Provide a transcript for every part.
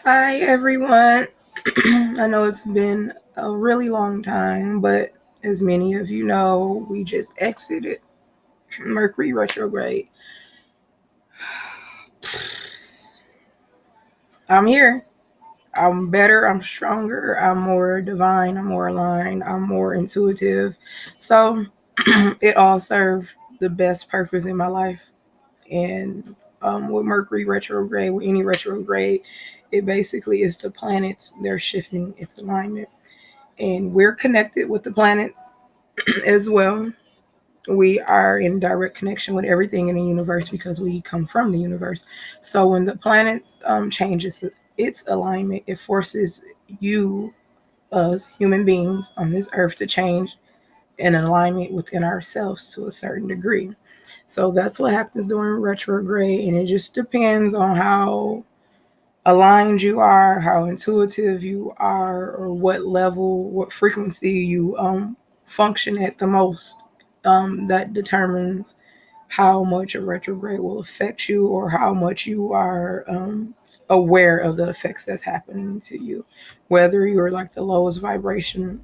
Hi, everyone. I know it's been a really long time, but as many of you know, we just exited Mercury retrograde. I'm here. I'm better. I'm stronger. I'm more divine. I'm more aligned. I'm more intuitive. So it all served the best purpose in my life. And with Mercury retrograde, with any retrograde, it basically is the planets, they're shifting its alignment. And we're connected with the planets as well. We are in direct connection with everything in the universe because we come from the universe. So when the planets changes its alignment, it forces you, us human beings on this earth, to change in alignment within ourselves to a certain degree. So that's what happens during retrograde, and it just depends on how aligned you are, how intuitive you are, or what level, what frequency you function at the most. That determines how much a retrograde will affect you, or how much you are aware of the effects that's happening to you. Whether you're like the lowest vibration,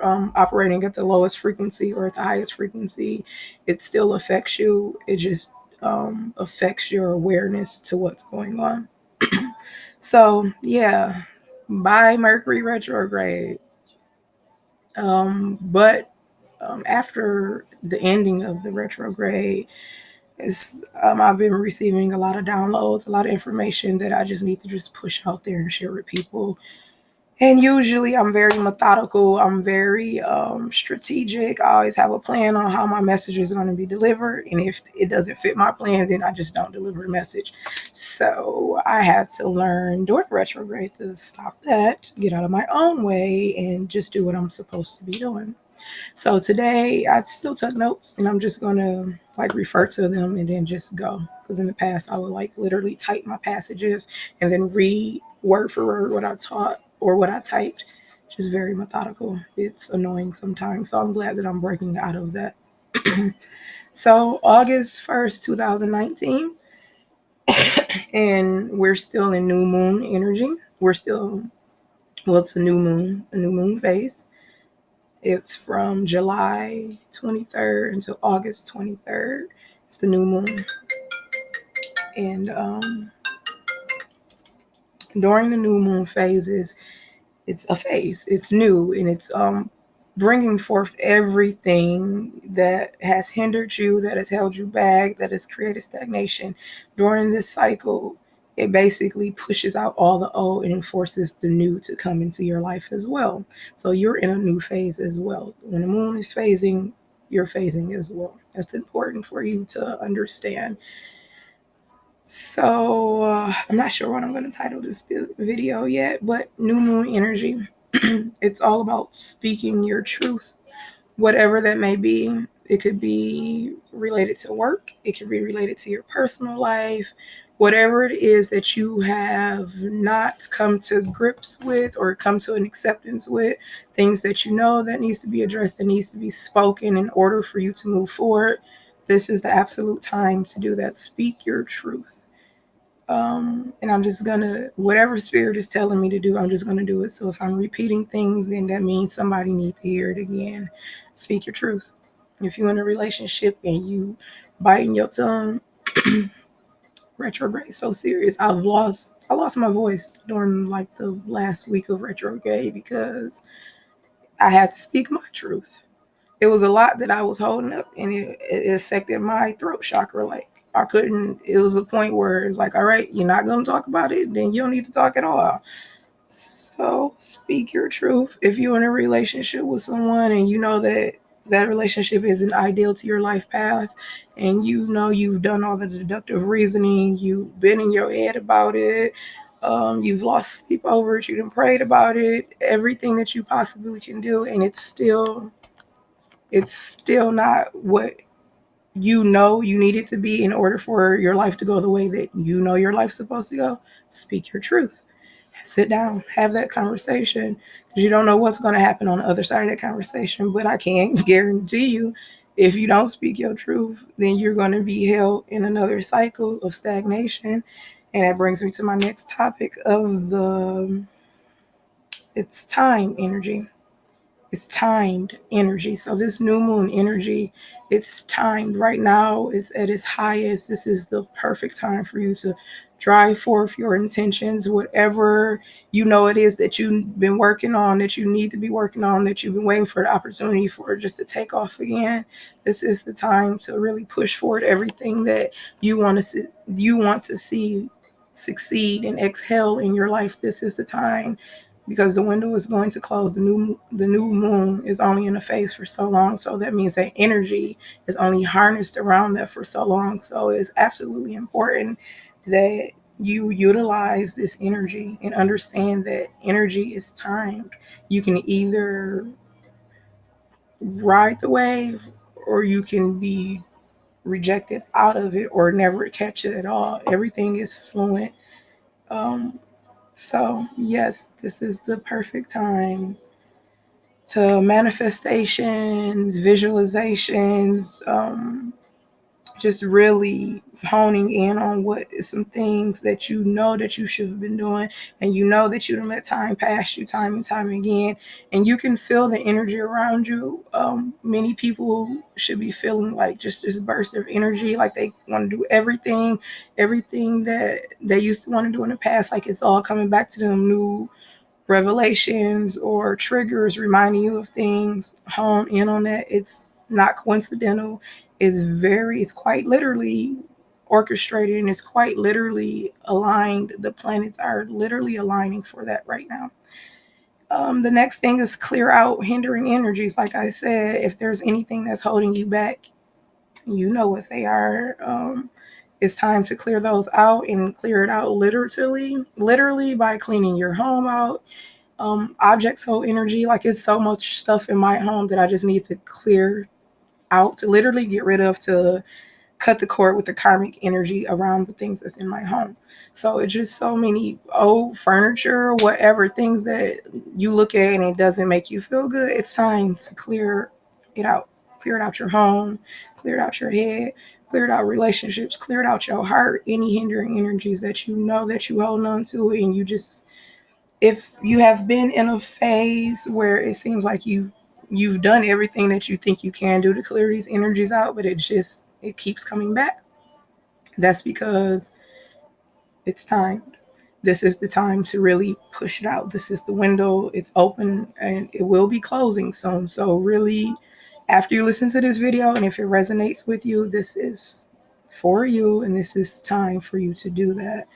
operating at the lowest frequency or at the highest frequency, it still affects you. It just affects your awareness to what's going on. So yeah, by Mercury retrograde. But after the ending of the retrograde, I've been receiving a lot of downloads, a lot of information that I just need to just push out there and share with people. And usually I'm very methodical. I'm very strategic. I always have a plan on how my message is going to be delivered. And if it doesn't fit my plan, then I just don't deliver the message. So I had to learn during retrograde to stop that, get out of my own way, and just do what I'm supposed to be doing. So today I still took notes, and I'm just going to like refer to them and then just go. Because in the past I would like literally type my passages and then read word for word what I taught or what I typed. Just very methodical. It's annoying sometimes. So I'm glad that I'm breaking out of that. So August 1st, 2019, and we're still in new moon energy. We're still, well, it's a new moon phase. It's from July 23rd until August 23rd. It's the new moon. And during the new moon phases, it's a phase. It's new, and it's bringing forth everything that has hindered you, that has held you back, that has created stagnation. During this cycle, it basically pushes out all the old and forces the new to come into your life as well. So you're in a new phase as well. When the moon is phasing, you're phasing as well. That's important for you to understand. So I'm not sure what I'm going to title this video yet, but new moon energy. It's all about speaking your truth, whatever that may be. It could be related to work, it could be related to your personal life, whatever it is that you have not come to grips with or come to an acceptance with, things that you know that needs to be addressed, that needs to be spoken in order for you to move forward. This is the absolute time to do that. Speak your truth. And I'm just gonna, whatever spirit is telling me to do, I'm just gonna do it. So if I'm repeating things, then that means somebody needs to hear it again. Speak your truth. If you're in a relationship and you biting your tongue, retrograde so serious. I lost my voice during like the last week of retrograde because I had to speak my truth. It was a lot that I was holding up, and it affected my throat chakra. Like I couldn't. It was a point where it's like, all right, you're not gonna talk about it, then you don't need to talk at all. So speak your truth. If you're in a relationship with someone and you know that that relationship isn't ideal to your life path, and you know you've done all the deductive reasoning, you've been in your head about it, you've lost sleep over it, you've prayed about it, everything that you possibly can do, and it's still not what you know you need it to be in order for your life to go the way that you know your life's supposed to go. Speak your truth. Sit down, have that conversation, because you don't know what's going to happen on the other side of that conversation. But I can't guarantee you, if you don't speak your truth, then you're going to be held in another cycle of stagnation, And that brings me to my next topic of it's time energy. It's timed energy. So this new moon energy, it's timed right now. It's at its highest. This is the perfect time for you to drive forth your intentions, whatever you know it is that you've been working on, that you need to be working on, that you've been waiting for the opportunity for just to take off again. This is the time to really push forward everything that you want to see succeed and exhale in your life. This is the time because the window is going to close. The new moon is only in the phase for so long, so that means that energy is only harnessed around that for so long. So it's absolutely important that you utilize this energy and understand that energy is timed. You can either ride the wave or you can be rejected out of it or never catch it at all. Everything is fluent. So yes, this is the perfect time to manifestations, visualizations, just really honing in on what is some things that you know that you should have been doing, and you know that you don't let time pass you time and time again, and you can feel the energy around you. Many people should be feeling like just this burst of energy, like they want to do everything that they used to want to do in the past, like it's all coming back to them, new revelations or triggers reminding you of things. Hone in on that. It's not coincidental. It's quite literally orchestrated, and it's quite literally aligned. The planets are literally aligning for that right now. The next thing is clear out hindering energies. Like I said, if there's anything that's holding you back, you know what they are. It's time to clear those out, and clear it out literally by cleaning your home out. Objects hold energy. Like it's so much stuff in my home that I just need to clear out, to literally get rid of, to cut the cord with the karmic energy around the things that's in my home. So it's just so many old furniture, whatever, things that you look at and it doesn't make you feel good. It's time to clear it out. Clear it out your home, clear it out your head, clear it out relationships, clear it out your heart, any hindering energies that you know that you hold on to, and you just, if you have been in a phase where it seems like you've done everything that you think you can do to clear these energies out, but it keeps coming back, that's because it's timed. This is the time to really push it out. This is the window. It's open and it will be closing soon. So really, after you listen to this video, and if it resonates with you, this is for you, and this is time for you to do that.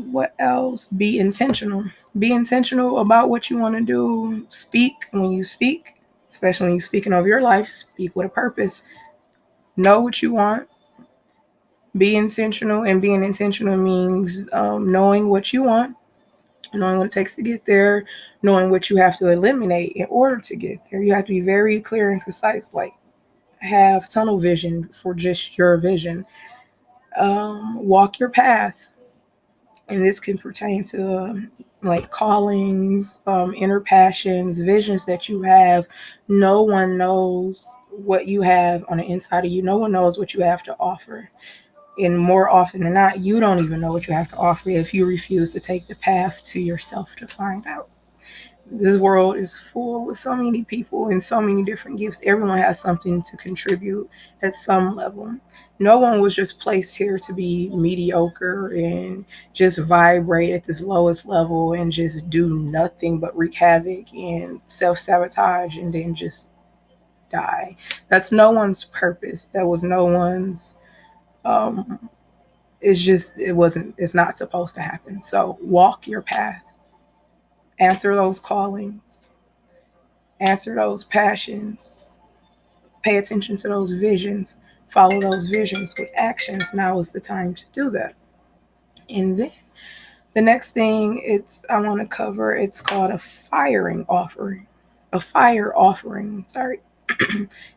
What else? Be intentional. Be intentional about what you want to do. Speak when you speak, especially when you're speaking of your life. Speak with a purpose. Know what you want. Be intentional, and being intentional means knowing what you want, knowing what it takes to get there, knowing what you have to eliminate in order to get there. You have to be very clear and concise. Like have tunnel vision for just your vision. Walk your path, and this can pertain to like callings, inner passions, visions that you have. No one knows what you have on the inside of you. No one knows what you have to offer. And more often than not, you don't even know what you have to offer if you refuse to take the path to yourself to find out. This world is full with so many people and so many different gifts. Everyone has something to contribute at some level. No one was just placed here to be mediocre and just vibrate at this lowest level and just do nothing but wreak havoc and self sabotage and then just die. That's no one's purpose. That was no one's. It's not supposed to happen. So walk your path, answer those callings, answer those passions, pay attention to those visions, follow those visions with actions. Now is the time to do that. And then the next thing I want to cover, it's called a firing offering. A fire offering, sorry.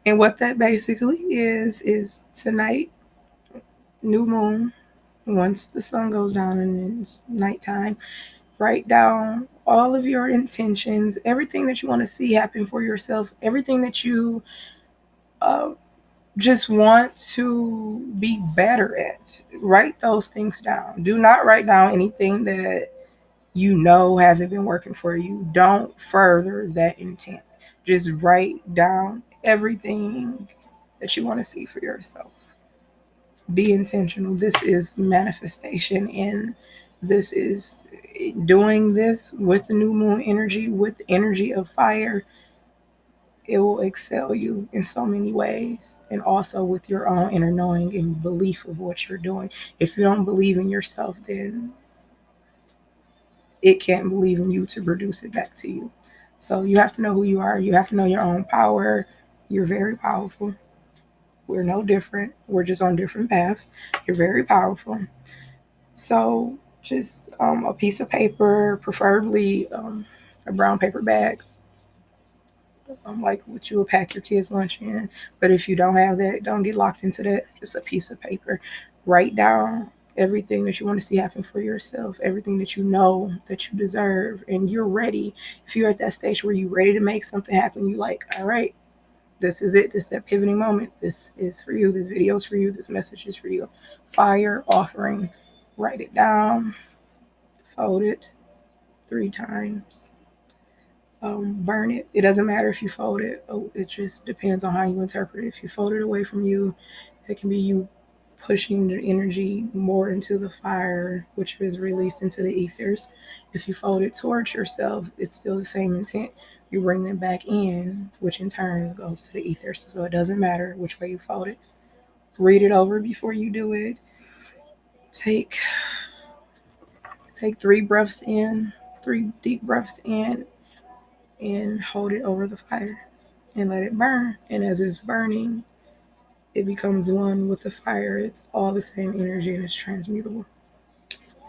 And what that basically is tonight, new moon, once the sun goes down and it's nighttime, write down all of your intentions, everything that you want to see happen for yourself, everything that you just want to be better at. Write those things down. Do not write down anything that you know hasn't been working for you. Don't further that intent. Just write down everything that you want to see for yourself. Be intentional. This is manifestation, and this is doing this with the new moon energy, with the energy of fire. It will excel you in so many ways, and also with your own inner knowing and belief of what you're doing. If you don't believe in yourself, then it can't believe in you to produce it back to you. So you have to know who you are. You have to know your own power. You're very powerful. We're no different. We're just on different paths. You're very powerful. So just a piece of paper, preferably a brown paper bag, like what you would pack your kids' lunch in. But if you don't have that, don't get locked into that. Just a piece of paper. Write down everything that you want to see happen for yourself, everything that you know that you deserve, and you're ready. If you're at that stage where you're ready to make something happen, you like, all right, this is it. This is that pivoting moment. This is for you. This video is for you. This message is for you. Fire offering. Write it down. Fold it 3 times. Burn it. It doesn't matter if you fold it. It just depends on how you interpret it. If you fold it away from you, it can be you pushing the energy more into the fire, which is released into the ethers. If you fold it towards yourself, it's still the same intent. You bring it back in, which in turn goes to the ethers. So it doesn't matter which way you fold it. Read it over before you do it. Take 3 breaths in, 3 deep breaths in, and hold it over the fire and let it burn. And as it's burning, it becomes one with the fire. It's all the same energy and it's transmutable.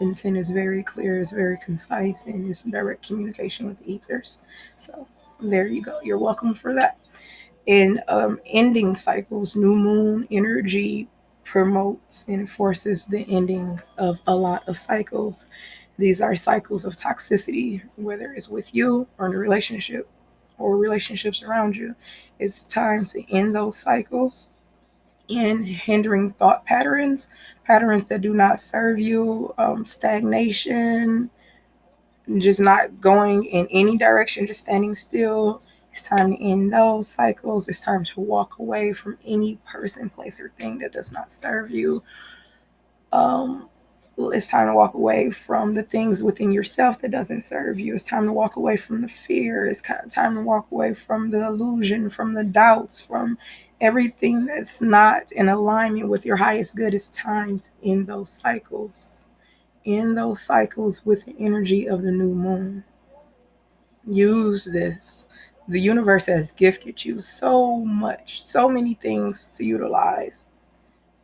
Intent is very clear, it's very concise, and it's direct communication with the ethers. So there you go. You're welcome for that. In ending cycles, new moon energy promotes and forces the ending of a lot of cycles. These are cycles of toxicity, whether it's with you or in a relationship or relationships around you. It's time to end those cycles and hindering thought patterns, patterns that do not serve you, stagnation, just not going in any direction, just standing still. It's time to end those cycles. It's time to walk away from any person, place, or thing that does not serve you. It's time to walk away from the things within yourself that doesn't serve you. It's time to walk away from the fear. It's kind of time to walk away from the illusion, from the doubts, from everything that's not in alignment with your highest good. It's time to end those cycles. End those cycles with the energy of the new moon. Use this. The universe has gifted you so much, so many things to utilize.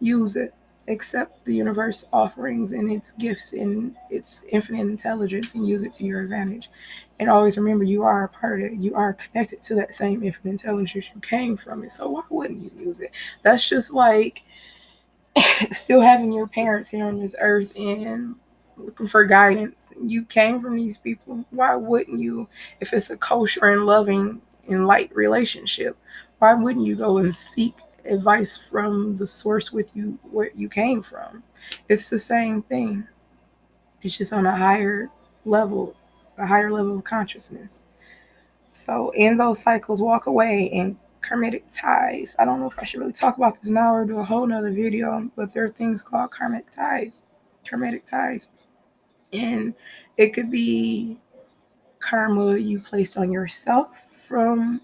Use it. Accept the universe offerings and its gifts and its infinite intelligence and use it to your advantage. And always remember, you are a part of it. You are connected to that same infinite intelligence. You came from it. So why wouldn't you use it? That's just like still having your parents here on this earth and looking for guidance. You came from these people. Why wouldn't you, if it's a kosher and loving and light relationship, why wouldn't you go and seek advice from the source with you where you came from? It's the same thing. It's just on level, a higher level of consciousness. So in those cycles, walk away and karmic ties. I don't know if I should really talk about this now or do a whole nother video, but there are things called karmic ties. Karmic ties. And it could be karma you placed on yourself from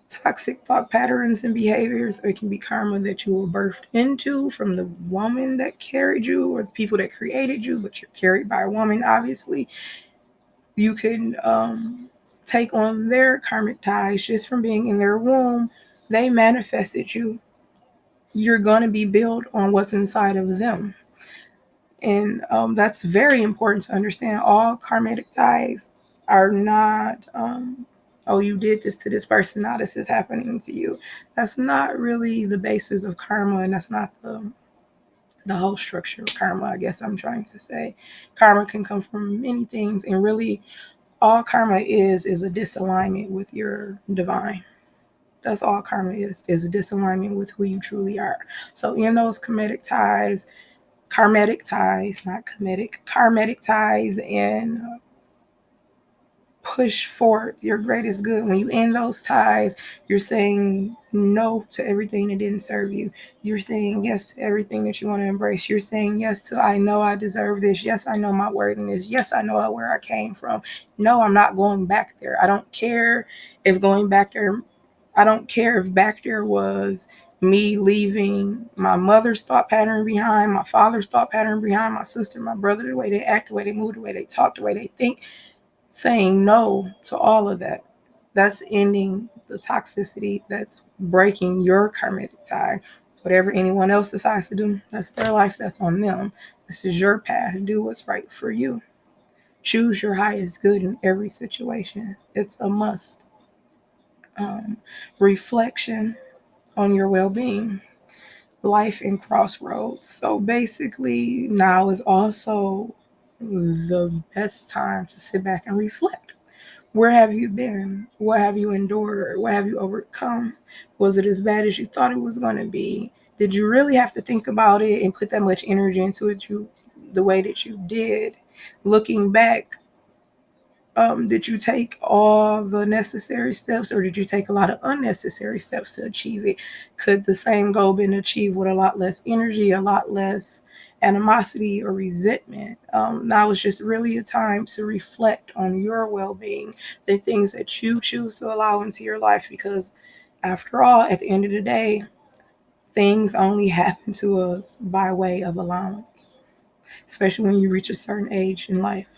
toxic thought patterns and behaviors, or it can be karma that you were birthed into from the woman that carried you or the people that created you, but you're carried by a woman, obviously. You can take on their karmic ties just from being in their womb. They manifested you. You're going to be built on what's inside of them. And that's very important to understand. All karmic ties are not, oh, you did this to this person, now this is happening to you. That's not really the basis of karma, and that's not the whole structure of karma, I guess I'm trying to say. Karma can come from many things, and really all karma is a disalignment with your divine. That's all karma is a disalignment with who you truly are. So in those karmatic ties, not comedic, karmatic ties, and push forward your greatest good. When you end those ties, you're saying no to everything that didn't serve you. You're saying yes to everything that you want to embrace. You're saying yes to, I know I deserve this. Yes, I know my worthiness. Yes, I know where I came from. No, I'm not going back there. I don't care if going back there, I don't care if back there was me leaving my mother's thought pattern behind, my father's thought pattern behind, my sister, my brother, the way they act, the way they move, the way they talk, the way they think. Saying no to all of that. That's ending the toxicity. That's breaking your karmic tie. Whatever anyone else decides to do, that's their life. That's on them. This is your path. Do what's right for you. Choose your highest good in every situation. It's a must. Reflection on your well being, life in crossroads. So basically, now is also the best time to sit back and reflect. Where have you been? What have you endured? What have you overcome? Was it as bad as you thought it was going to be? Did you really have to think about it and put that much energy into it the way that you did? Looking back, did you take all the necessary steps, or did you take a lot of unnecessary steps to achieve it? Could the same goal been achieved with a lot less energy, a lot less animosity or resentment? Now it's just really a time to reflect on your well-being, the things that you choose to allow into your life, because after all, at the end of the day, things only happen to us by way of allowance, especially when you reach a certain age in life.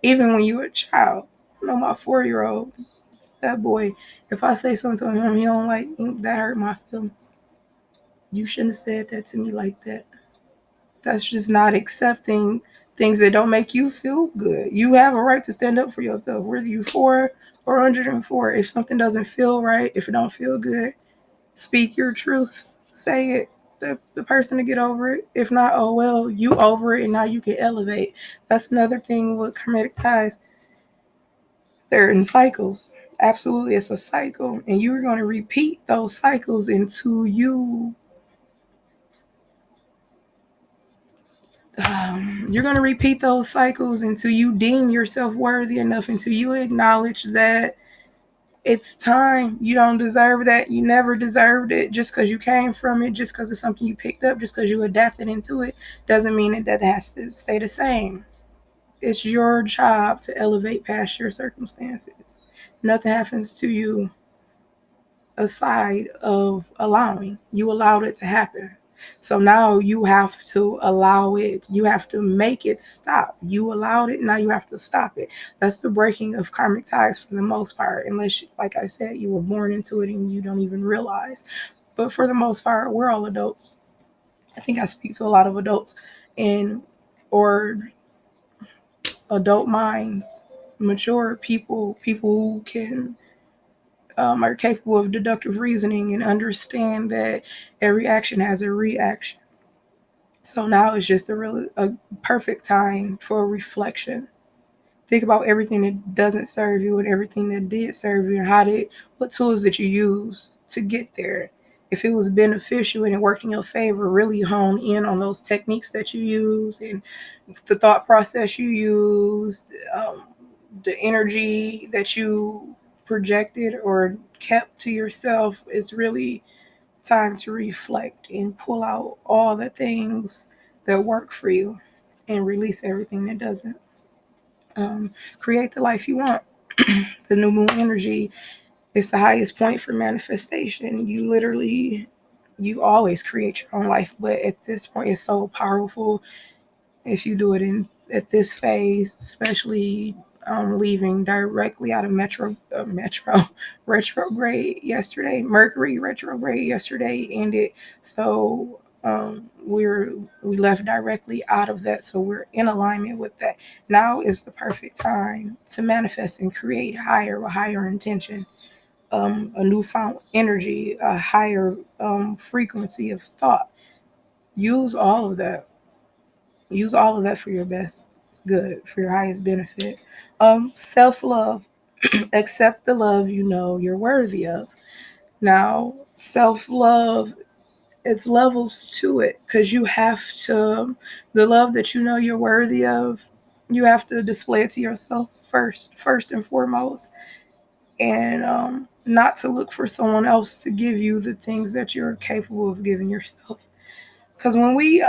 Even when you're a child, I know my 4-year-old, that boy, if I say something to him he don't like, that hurt my feelings. You shouldn't have said that to me like that. That's just not accepting things that don't make you feel good. You have a right to stand up for yourself, whether you're 4 or 104. If something doesn't feel right, if it don't feel good, speak your truth. Say it. The person to get over it. If not, oh well, you over it and now you can elevate. That's another thing with karmic ties. They're in cycles. Absolutely, it's a cycle. And you're going to repeat those cycles until you're going to repeat those cycles until you deem yourself worthy enough, until you acknowledge that it's time. You don't deserve that. You never deserved it. Just because you came from it, just because it's something you picked up, just because you adapted into it, doesn't mean that has to stay the same. It's your job to elevate past your circumstances. Nothing happens to you aside of allowing. You allowed it to happen. So now you have to allow it. You have to make it stop. You allowed it. Now you have to stop it. That's the breaking of karmic ties for the most part. Unless, like I said, you were born into it and you don't even realize. But for the most part, we're all adults. I think I speak to a lot of adults and or adult minds, mature people who can are capable of deductive reasoning and understand that every action has a reaction. So now it's just a perfect time for reflection. Think about everything that doesn't serve you and everything that did serve you, and what tools did you use to get there. If it was beneficial and it worked in your favor, really hone in on those techniques that you use and the thought process you used, the energy that you projected or kept to yourself. Is really time to reflect and pull out all the things that work for you and release everything that doesn't. Um, Create the life you want. The new moon energy is the highest point for manifestation. You always create your own life, but at this point, it's so powerful if you do it in at this phase, especially leaving directly out of metro retrograde yesterday. Mercury retrograde yesterday ended, so we left directly out of that, so we're in alignment with that. Now is the perfect time to manifest and create higher intention, a newfound energy, a higher frequency of thought. Use all of that. Use all of that for your best good, for your highest benefit. Self love. Accept the love you know you're worthy of. Now, self-love, it's levels to it, because you have to, the love that you know you're worthy of, you have to display it to yourself first and foremost, and not to look for someone else to give you the things that you're capable of giving yourself. Because when we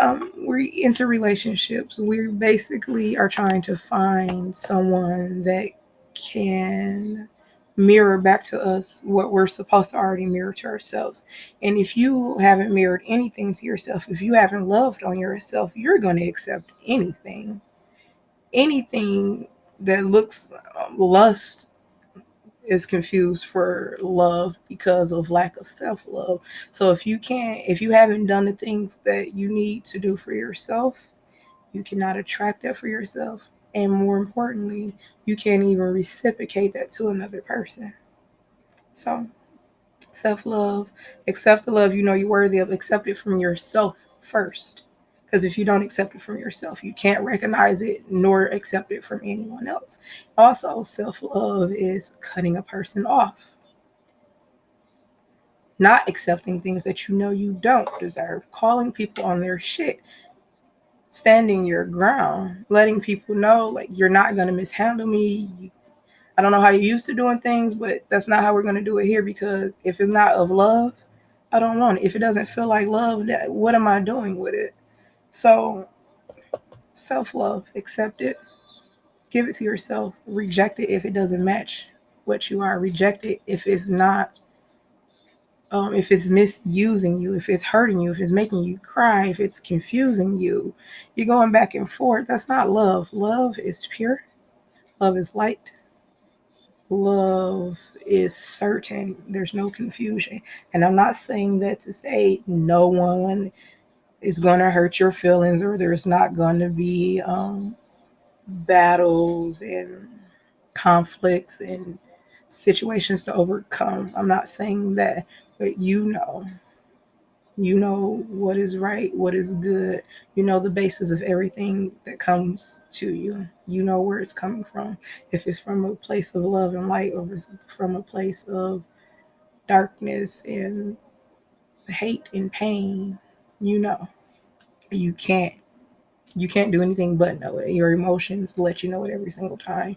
enter relationships, we basically are trying to find someone that can mirror back to us what we're supposed to already mirror to ourselves. And if you haven't mirrored anything to yourself, if you haven't loved on yourself, you're going to accept anything that looks lust is confused for love because of lack of self-love. So if you haven't done the things that you need to do for yourself, you cannot attract that for yourself. And more importantly, you can't even reciprocate that to another person. So self-love, accept the love you know you're worthy of, accept it from yourself first. Because if you don't accept it from yourself, you can't recognize it nor accept it from anyone else. Also, self-love is cutting a person off, not accepting things that you know you don't deserve, calling people on their shit, standing your ground, letting people know like you're not going to mishandle me. I don't know how you used to doing things, but that's not how we're going to do it here, because if it's not of love, I don't want it. If it doesn't feel like love, what am I doing with it? So self-love, accept it, give it to yourself, reject it if it doesn't match what you are, reject it if it's not, if it's misusing you, if it's hurting you, if it's making you cry, if it's confusing you, you're going back and forth. That's not love. Love is pure. Love is light. Love is certain. There's no confusion. And I'm not saying that to say no one is going to hurt your feelings, or there's not going to be battles and conflicts and situations to overcome. I'm not saying that, but you know what is right, what is good. You know the basis of everything that comes to you. You know where it's coming from. If it's from a place of love and light, or if it's from a place of darkness and hate and pain, you know. You can't do anything but know it. Your emotions let you know it every single time.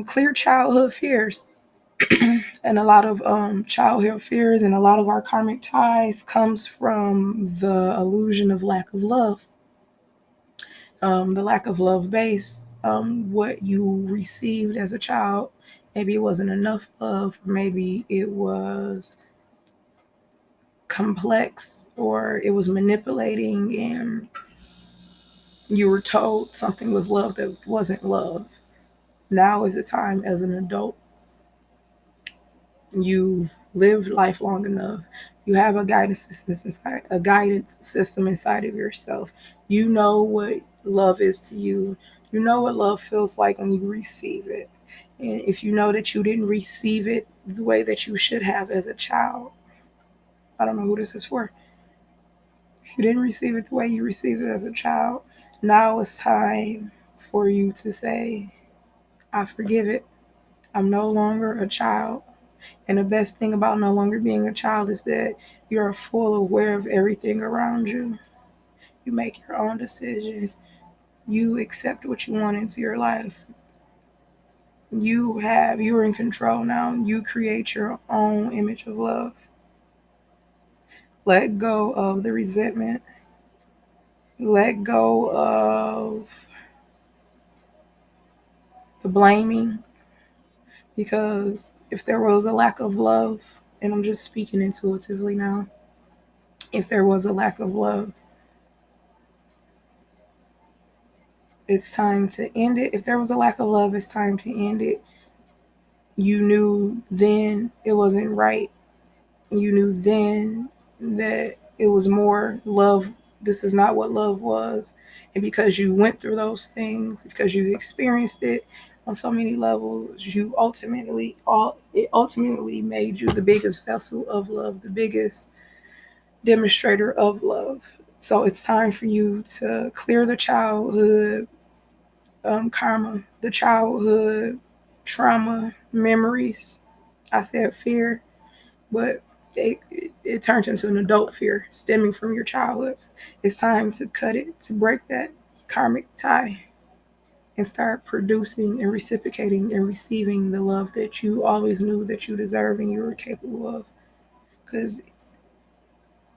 Clear childhood fears. And a lot of childhood fears and a lot of our karmic ties comes from the illusion of lack of love, the lack of love base, what you received as a child. Maybe it wasn't enough love, or maybe it was complex, or it was manipulating, and you were told something was love that wasn't love. Now is the time as an adult. You've lived life long enough. You have a guidance system inside of yourself. You know what love is to you. You know what love feels like when you receive it. And if you know that you didn't receive it the way that you should have as a child, I don't know who this is for. If you didn't receive it the way you received it as a child, now it's time for you to say, I forgive it. I'm no longer a child. And the best thing about no longer being a child is that you're full aware of everything around you. You make your own decisions. You accept what you want into your life. You're in control now. You create your own image of love. Let go of the resentment. Let go of the blaming. Because if there was a lack of love, and I'm just speaking intuitively now, if there was a lack of love, it's time to end it. If there was a lack of love, it's time to end it. You knew then it wasn't right. You knew then that it was more love. This is not what love was. And because you went through those things, because you experienced it on so many levels, it ultimately made you the biggest vessel of love, the biggest demonstrator of love. So it's time for you to clear the childhood karma, the childhood trauma memories. I said fear. but it turns into an adult fear stemming from your childhood. It's time to cut it, to break that karmic tie, and start producing and reciprocating and receiving the love that you always knew that you deserve and you were capable of. Because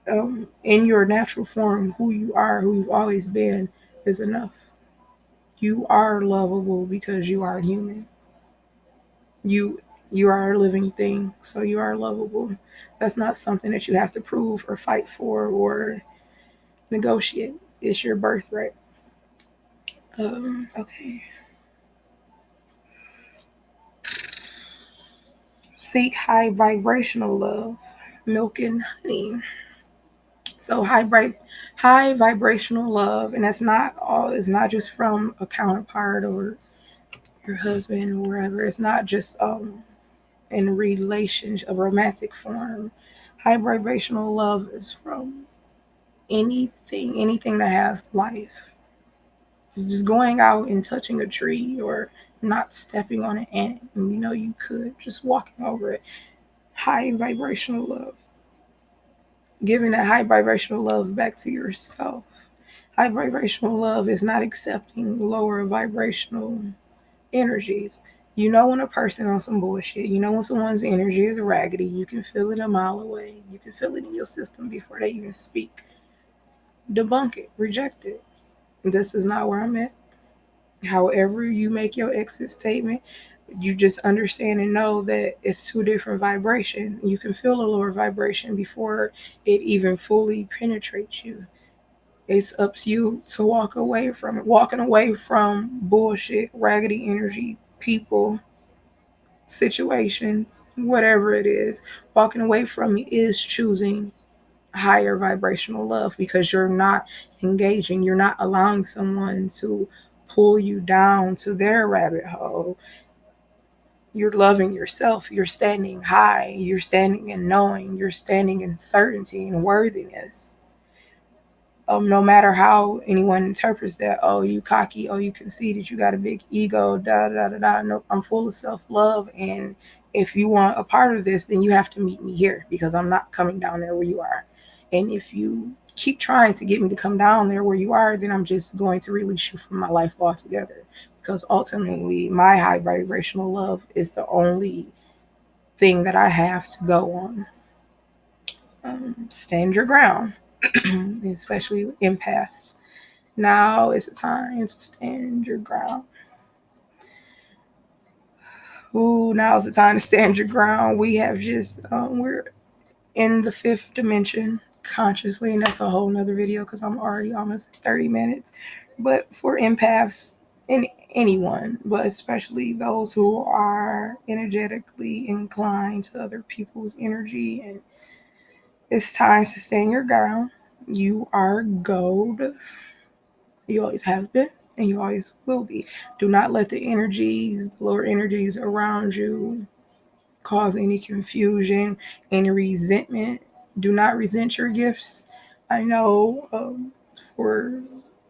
in your natural form, who you are, who you've always been, is enough. You are lovable because you are human. You you are a living thing, so you are lovable. That's not something that you have to prove or fight for or negotiate. It's your birthright. Okay. Seek high vibrational love, milk and honey. So high vibrational love, and that's not all. It's not just from a counterpart or your husband or wherever. It's not just in a relationship, a romantic form. High vibrational love is from anything that has life. It's just going out and touching a tree or not stepping on an ant, and you know you could just walking over it. High vibrational love, giving that high vibrational love back to yourself. High vibrational love is not accepting lower vibrational energies. You know when a person on some bullshit, you know when someone's energy is raggedy, you can feel it a mile away. You can feel it in your system before they even speak. Debunk it, reject it. This is not where I'm at. However you make your exit statement, you just understand and know that it's two different vibrations. You can feel a lower vibration before it even fully penetrates you. It's up to you to walk away from it. Walking away from bullshit, raggedy energy, people, situations, whatever it is. Walking away from it is choosing higher vibrational love because you're not engaging, you're not allowing someone to pull you down to their rabbit hole. You're loving yourself. You're standing high. You're standing in knowing. You're standing in certainty and worthiness. No matter how anyone interprets that, oh, you cocky, oh, you conceited, you got a big ego, da da da da. Nope, I'm full of self-love, and if you want a part of this, then you have to meet me here because I'm not coming down there where you are. And if you keep trying to get me to come down there where you are, then I'm just going to release you from my life altogether. Because ultimately, my high vibrational love is the only thing that I have to go on. Stand your ground, especially with empaths. Now is the time to stand your ground. Ooh, now is the time to stand your ground. We have just, we're in the fifth dimension consciously, and that's a whole nother video because I'm already almost 30 minutes. But for empaths and anyone, but especially those who are energetically inclined to other people's energy, and it's time to stand your ground. You are gold. You always have been, and you always will be. Do not let the energies, the lower energies around you, cause any confusion, any resentment. Do not resent your gifts. I know for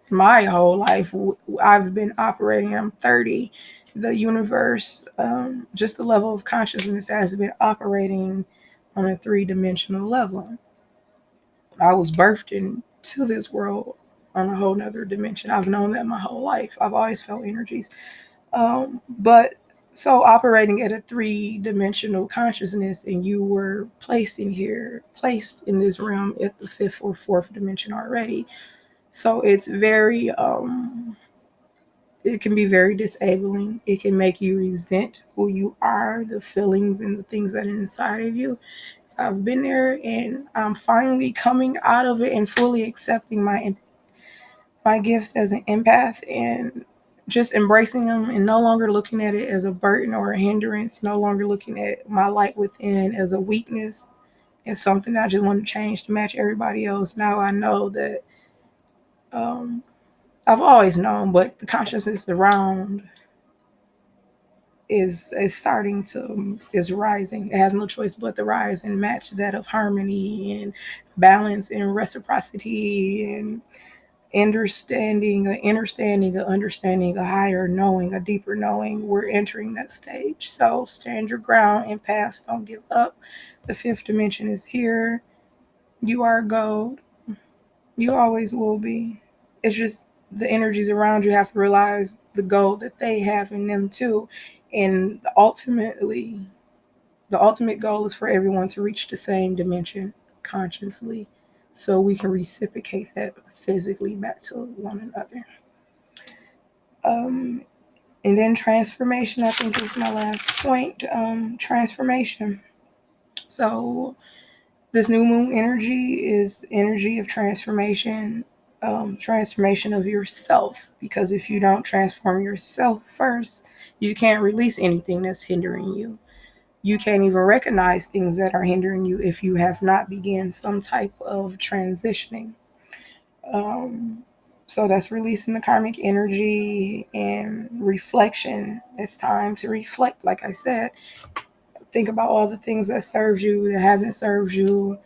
my whole life, I've been operating, I'm 30. The universe, just the level of consciousness has been operating on a three-dimensional level. I was birthed into this world on a whole nother dimension. I've known that my whole life. I've always felt energies. But so operating at a three-dimensional consciousness, and you were placed in this realm at the fifth or fourth dimension already. So it's very it can be very disabling. It can make you resent who you are, the feelings and the things that are inside of you. So I've been there, and I'm finally coming out of it and fully accepting my gifts as an empath and just embracing them and no longer looking at it as a burden or a hindrance, no longer looking at my light within as a weakness. It's something I just want to change to match everybody else. Now I know that I've always known, but the consciousness around is starting to is rising. It has no choice but to rise and match that of harmony and balance and reciprocity and understanding, a higher knowing, a deeper knowing. We're entering that stage. So stand your ground, empaths. Don't give up. The fifth dimension is here. You are gold. You always will be. It's just the energies around you have to realize the gold that they have in them too. And the ultimate goal is for everyone to reach the same dimension consciously so we can reciprocate that physically back to one another. And then transformation, I think, is my last point. Transformation. So this new moon energy is energy of transformation, transformation of yourself. Because if you don't transform yourself first, you can't release anything that's hindering you. You can't even recognize things that are hindering you if you have not begun some type of transitioning. So that's releasing the karmic energy and reflection. It's time to reflect. Like I said, think about all the things that served you, that hasn't served you,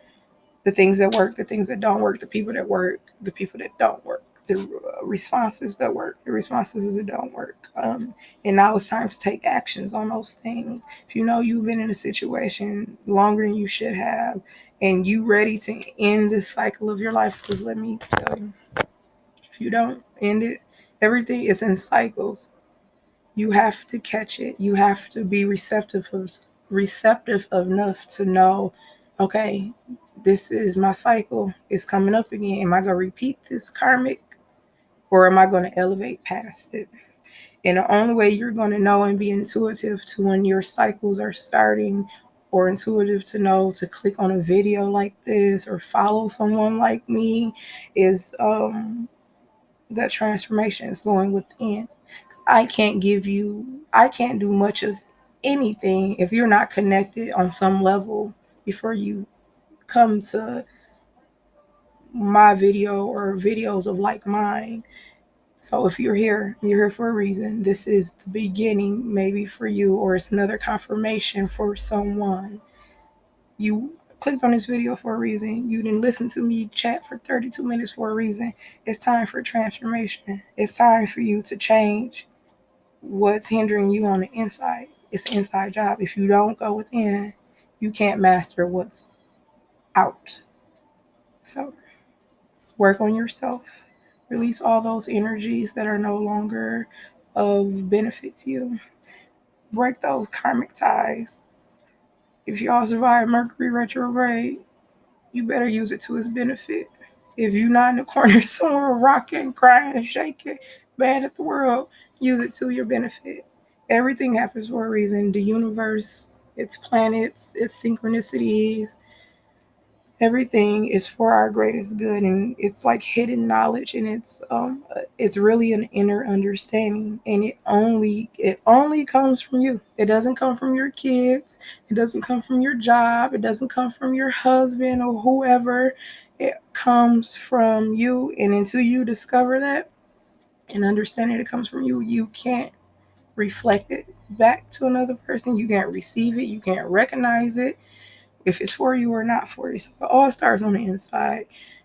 the things that work, the things that don't work, the people that work, the people that don't work, the responses that work, the responses that don't work. And now it's time to take actions on those things. If you know you've been in a situation longer than you should have, and you ready to end this cycle of your life, because let me tell you, if you don't end it, everything is in cycles. You have to catch it. You have to be receptive enough to know, okay, this is my cycle. It's coming up again. Am I going to repeat this karmic, or am I going to elevate past it? And the only way you're going to know and be intuitive to when your cycles are starting, or intuitive to know to click on a video like this or follow someone like me, is that transformation is going within. I can't do much of anything if you're not connected on some level before you come to my video or videos of like mine. So if you're here for a reason. This is the beginning, maybe for you, or it's another confirmation for someone. You clicked on this video for a reason. You didn't listen to me chat for 32 minutes for a reason. It's time for transformation. It's time for you to change what's hindering you on the inside. It's an inside job. If you don't go within, you can't master what's out. So work on yourself. Release all those energies that are no longer of benefit to you. Break those karmic ties. If y'all survive Mercury retrograde, you better use it to its benefit. If you're not in the corner somewhere rocking, crying, shaking, mad at the world, use it to your benefit. Everything happens for a reason. The universe, its planets, its synchronicities, everything is for our greatest good, and it's like hidden knowledge, and it's really an inner understanding, and it only comes from you. It doesn't come from your kids, it doesn't come from your job, it doesn't come from your husband or whoever. It comes from you, and until you discover that and understand it comes from you, you can't reflect it back to another person. You can't receive it, you can't recognize it, if it's for you or not for you. So it all starts on the inside.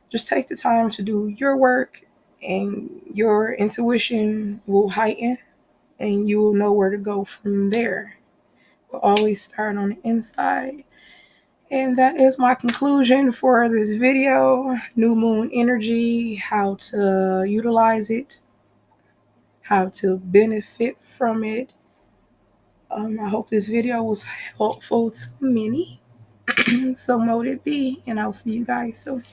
Just take the time to do your work, and your intuition will heighten, and you will know where to go from there. But always start on the inside. And that is my conclusion for this video. New moon energy, how to utilize it, how to benefit from it. I hope this video was helpful to many. So mote it be, and I'll see you guys soon.